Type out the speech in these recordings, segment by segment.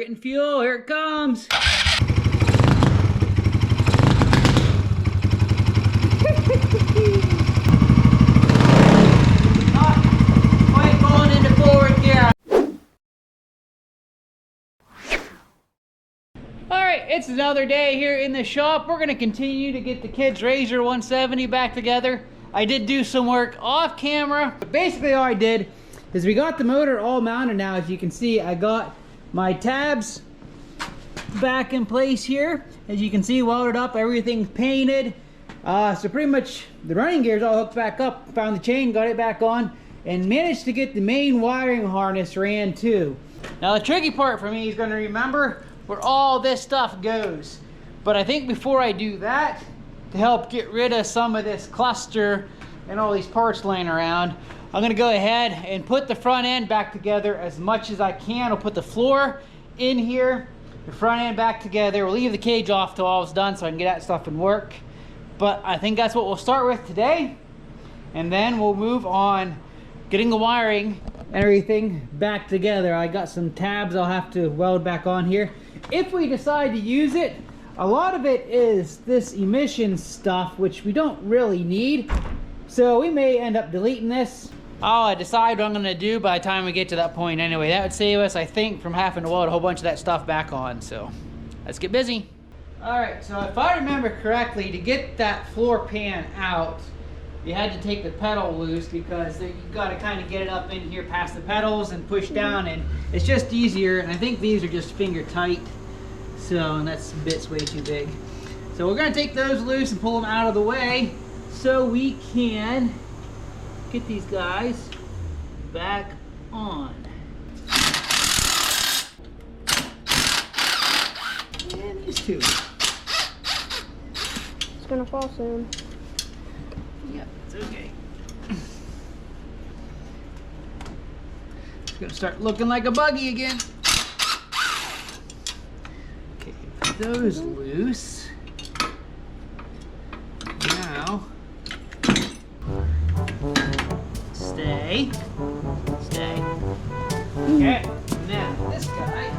getting fuel. Here it comes. It's another day here in the shop. We're going to continue to get the kids' RZR 170 back together. I did do some work off camera, but basically all I did is we got the motor all mounted now. As you can see, I got my tabs back in place here. As you can see, welded up, everything's painted. So pretty much the running gear's all hooked back up. Found the chain, got it back on, and managed to get the main wiring harness ran too. Now the tricky part for me is going to remember where all this stuff goes. But I think before I do that, to help get rid of some of this cluster and all these parts laying around, I'm gonna go ahead and put the front end back together as much as I can. I'll put the floor in here, the front end back together. We'll leave the cage off till all is done so I can get that stuff in work. But I think that's what we'll start with today. And then we'll move on getting the wiring and everything back together. I got some tabs I'll have to weld back on here. If we decide to use it, a lot of it is this emission stuff, which we don't really need. So we may end up deleting this. I'll decide what I'm gonna do by the time we get to that point anyway. That would save us, I think, from having to weld a whole bunch of that stuff back on. So let's get busy. All right, so if I remember correctly, to get that floor pan out, you had to take the pedal loose because you got to kind of get it up in here past the pedals and push down, and it's just easier. And I think these are just finger tight, so and that's bit's way too big. So we're going to take those loose and pull them out of the way so we can get these guys back on. And these two. It's gonna fall soon. Yep, it's okay. It's gonna start looking like a buggy again. Okay, put those loose. Now, stay. Okay, now this guy.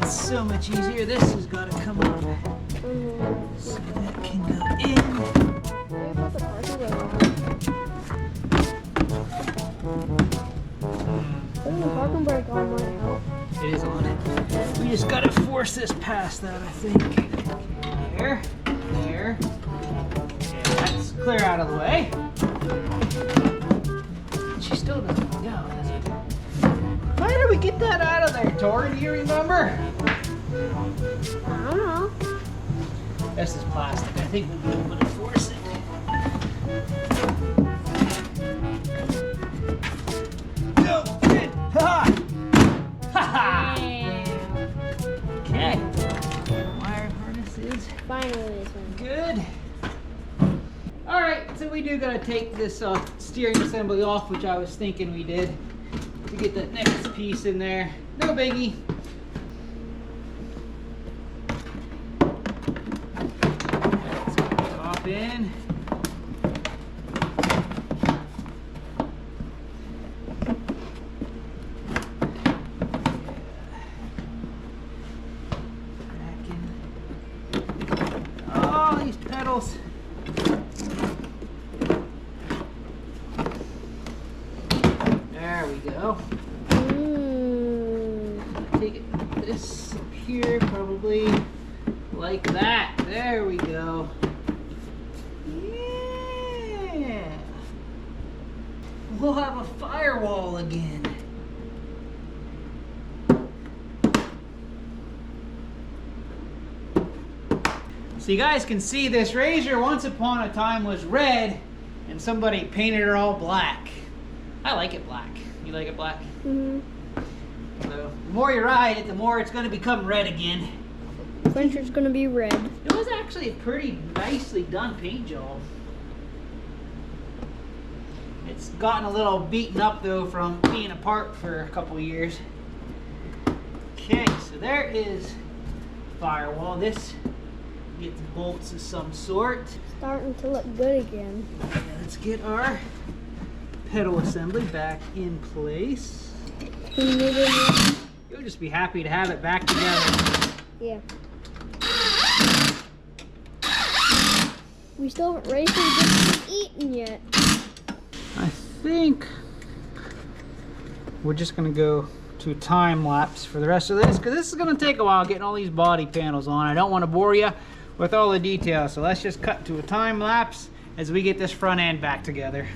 So much easier. This has got to come up so that can go in. The parking brake on might help. It is on it. We just got to force this past that, I think. There. Okay, that's clear out of the way. She still doesn't go, does it? Why did we get that out of there, Tori? Do you remember? I don't know. This is plastic. I think we'll be able to force it. Go! Good! Ha-ha! Ha-ha! Okay. Wire harness is Finally this one. good. Alright, so we do gotta take this steering assembly off, which I was thinking we did, to get that next piece in there. No biggie. In. Oh, these pedals. There we go. Take it this up here, probably like that. There we go. We'll have a firewall again. So you guys can see this RZR once upon a time was red and somebody painted her all black. I like it black. You like it black? Mm-hmm. So the more you ride it, the more it's going to become red again. Fencer's gonna be red. It was actually a pretty nicely done paint job. It's gotten a little beaten up though from being apart for a couple years. Okay, so there is firewall. This get bolts of some sort. Starting to look good again. Yeah, let's get our pedal assembly back in place. You'll just be happy to have it back together. Yeah. We still haven't raced and just eaten yet. I think we're just gonna go to a time lapse for the rest of this, because this is gonna take a while getting all these body panels on. I don't want to bore you with all the details, so let's just cut to a time lapse as we get this front end back together.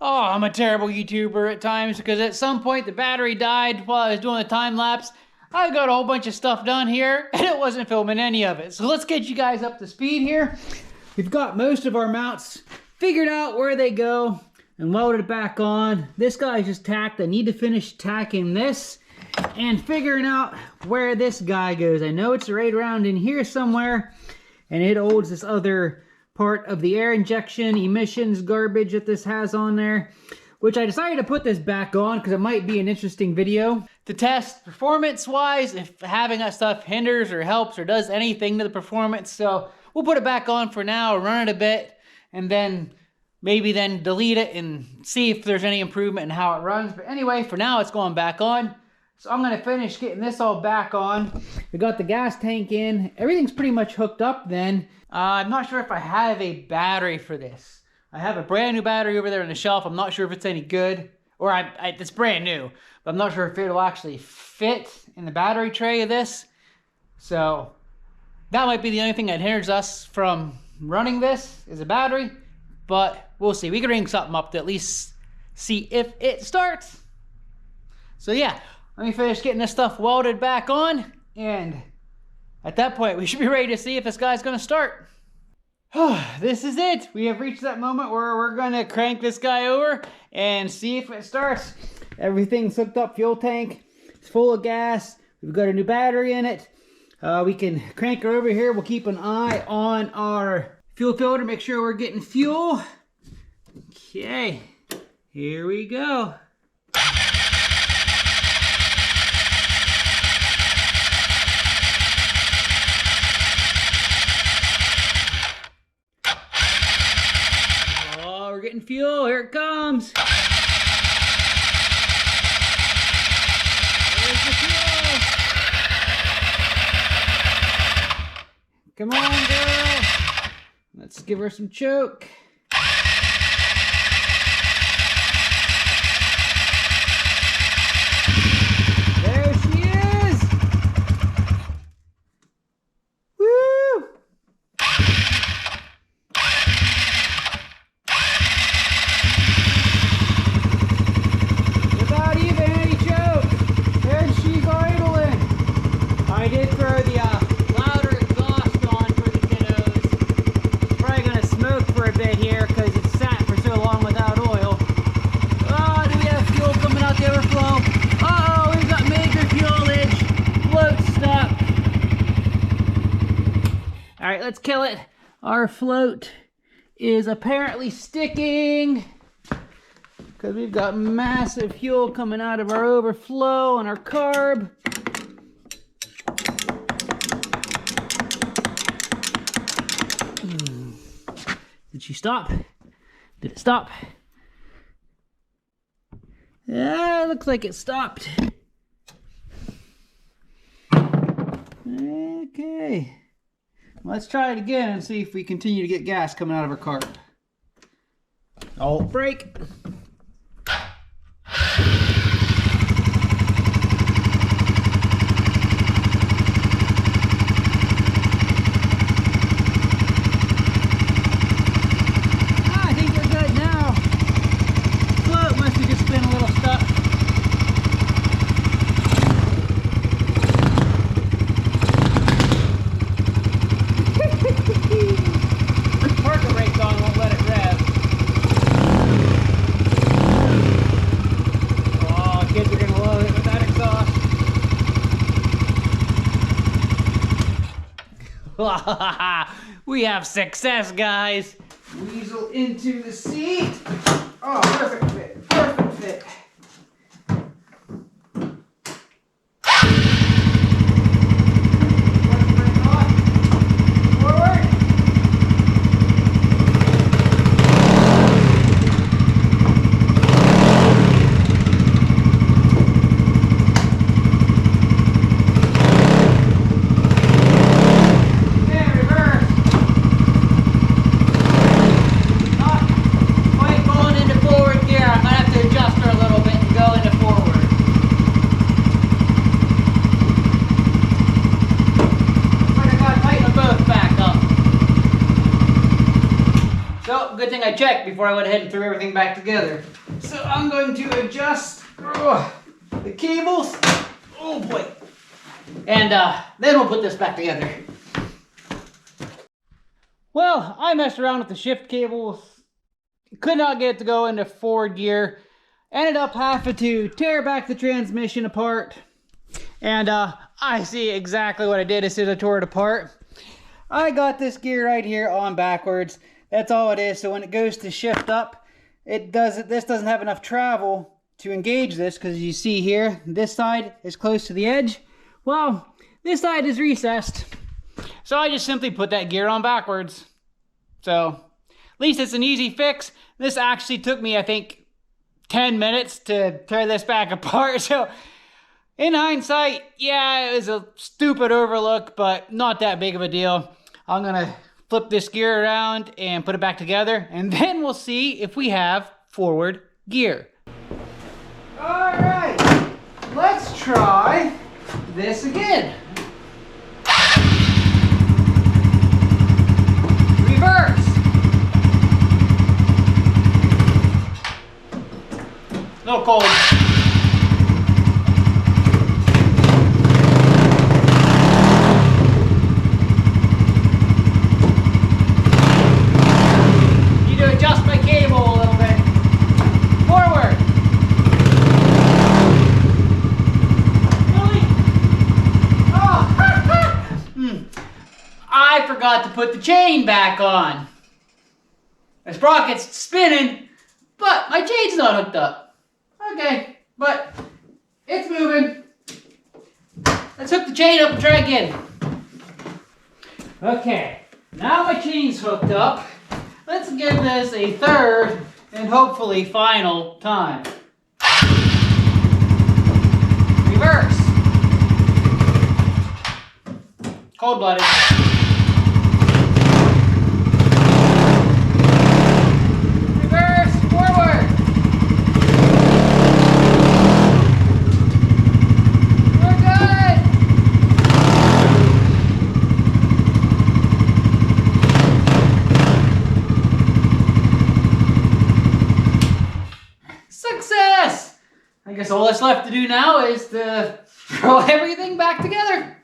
Oh, I'm a terrible YouTuber at times, because at some point the battery died while I was doing the time lapse. I got a whole bunch of stuff done here and it wasn't filming any of it. So let's get you guys up to speed here. We've got most of our mounts figured out where they go and welded back on. This guy's just tacked. I need to finish tacking this and figuring out where this guy goes. I know it's right around in here somewhere, and it holds this other part of the air injection emissions garbage that this has on there, which I decided to put this back on because it might be an interesting video to test performance wise if having that stuff hinders or helps or does anything to the performance. So we'll put it back on for now, run it a bit, and then maybe then delete it and see if there's any improvement in how it runs. But anyway, for now it's going back on. So I'm gonna finish getting this all back on. We got the gas tank in. Everything's pretty much hooked up then. I'm not sure if I have a battery for this. I have a brand new battery over there on the shelf. I'm not sure if it's any good, or it's brand new, but I'm not sure if it'll actually fit in the battery tray of this. So that might be the only thing that hinders us from running this is a battery, but we'll see. We can ring something up to at least see if it starts. So yeah, let me finish getting this stuff welded back on, and at that point, we should be ready to see if this guy's gonna start. This is it. We have reached that moment where we're gonna crank this guy over and see if it starts. Everything's hooked up, fuel tank, it's full of gas. We've got a new battery in it. We can crank her over here. We'll keep an eye on our fuel filter, make sure we're getting fuel. Okay, here we go. We're getting fuel, here it comes. There's the fuel. Come on, girl. Let's give her some choke. There she is. Woo! I did throw the louder exhaust on for the kiddos. Probably gonna smoke for a bit here because it's sat for so long without oil. Oh, do we have fuel coming out the overflow? Uh-oh, we've got major fuelage. Float stuck. All right, let's kill it. Our float is apparently sticking because we've got massive fuel coming out of our overflow on our carb. Did she stop? Did it stop? Yeah, it looks like it stopped. Okay. Let's try it again and see if we continue to get gas coming out of our car. Alt brake. We have success, guys. Weasel into the seat. Oh, perfect fit. Perfect fit. Good thing I checked before I went ahead and threw everything back together. So I'm going to adjust the cables. Oh boy. And then we'll put this back together. Well, I messed around with the shift cables. Could not get it to go into forward gear. Ended up having to tear back the transmission apart. And I see exactly what I did as soon as I tore it apart. I got this gear right here on backwards. That's all it is. So when it goes to shift up, this doesn't have enough travel to engage this, because you see here, this side is close to the edge. Well, this side is recessed. So I just simply put that gear on backwards. So at least it's an easy fix. This actually took me, I think, 10 minutes to tear this back apart. So in hindsight, yeah, it was a stupid overlook, but not that big of a deal. I'm gonna flip this gear around and put it back together, and then we'll see if we have forward gear. All right, let's try this again. Reverse. A little cold. I forgot to put the chain back on. The sprocket's spinning, but my chain's not hooked up. Okay, but it's moving. Let's hook the chain up and try again. Okay, now my chain's hooked up. Let's give this a third and hopefully final time. Reverse. Cold-blooded. I guess all that's left to do now is to throw everything back together.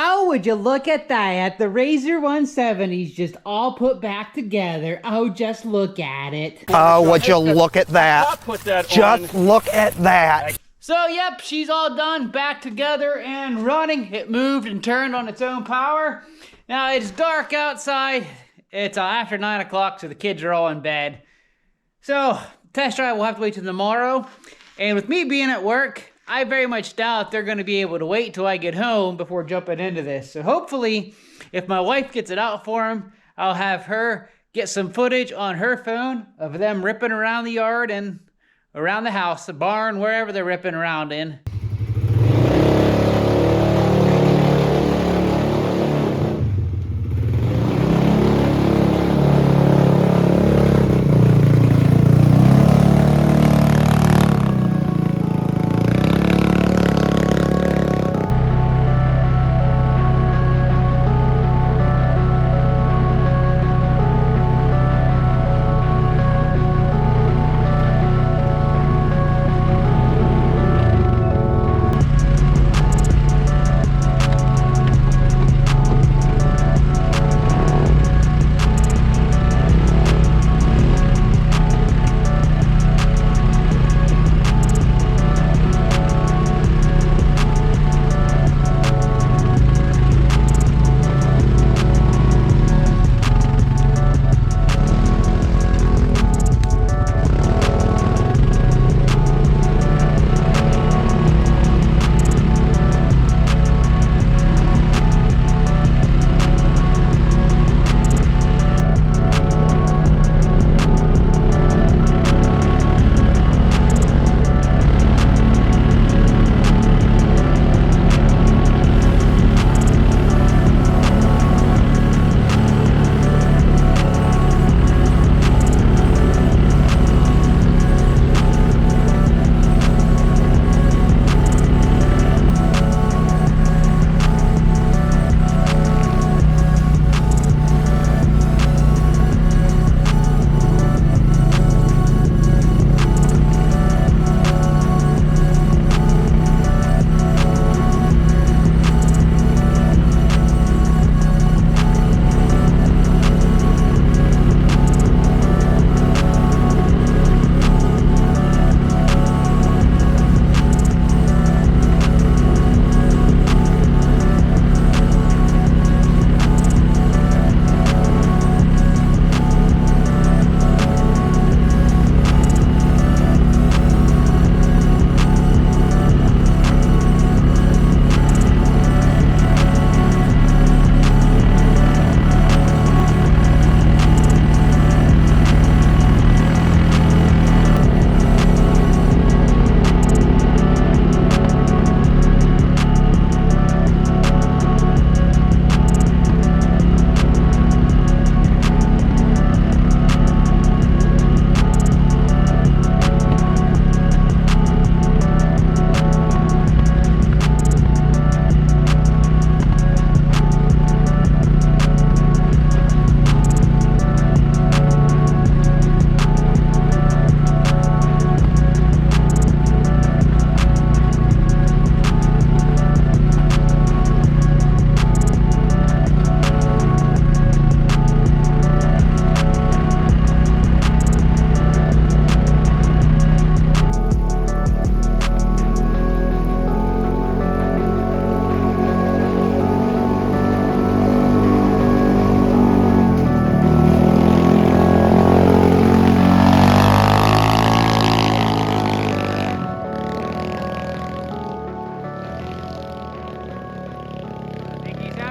Oh, would you look at that? The RZR 170's just all put back together. Oh, just look at it. Oh, would you look at that? Just look at that. So, yep, she's all done, back together and running. It moved and turned on its own power. Now, it's dark outside. It's after 9 o'clock, so the kids are all in bed. So, test drive will have to wait till tomorrow. And with me being at work, I very much doubt they're going to be able to wait till I get home before jumping into this. So hopefully, if my wife gets it out for them, I'll have her get some footage on her phone of them ripping around the yard and around the house, the barn, wherever they're ripping around in.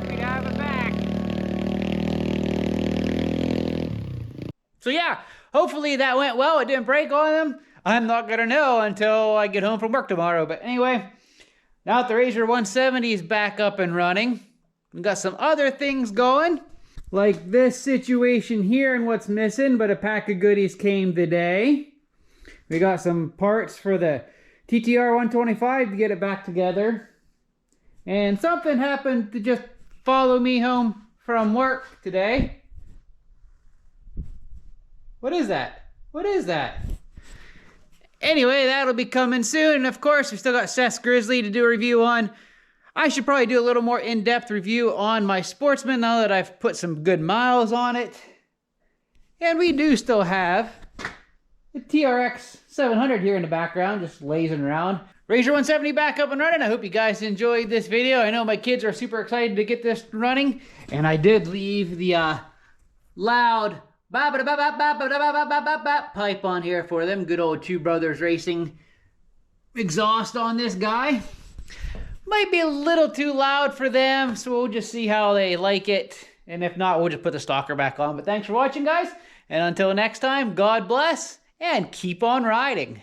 happy to have it back. So yeah, hopefully that went well. It didn't break on them. I'm not gonna know until I get home from work tomorrow. But anyway, now that the RZR 170 is back up and running, we got some other things going, like this situation here and what's missing, but a pack of goodies came today. We got some parts for the TTR 125 to get it back together. And something happened to just follow me home from work today. What is that? What is that? Anyway, that'll be coming soon. And of course, we still got Seth's Grizzly to do a review on. I should probably do a little more in-depth review on my Sportsman now that I've put some good miles on it. And we do still have the TRX 700 here in the background, just lazing around. RZR 170 back up and running. I hope you guys enjoyed this video. I know my kids are super excited to get this running. And I did leave the loud pipe on here for them. Good old Two Brothers Racing exhaust on this guy. Might be a little too loud for them, so we'll just see how they like it. And if not, we'll just put the stalker back on. But thanks for watching, guys. And until next time, God bless and keep on riding.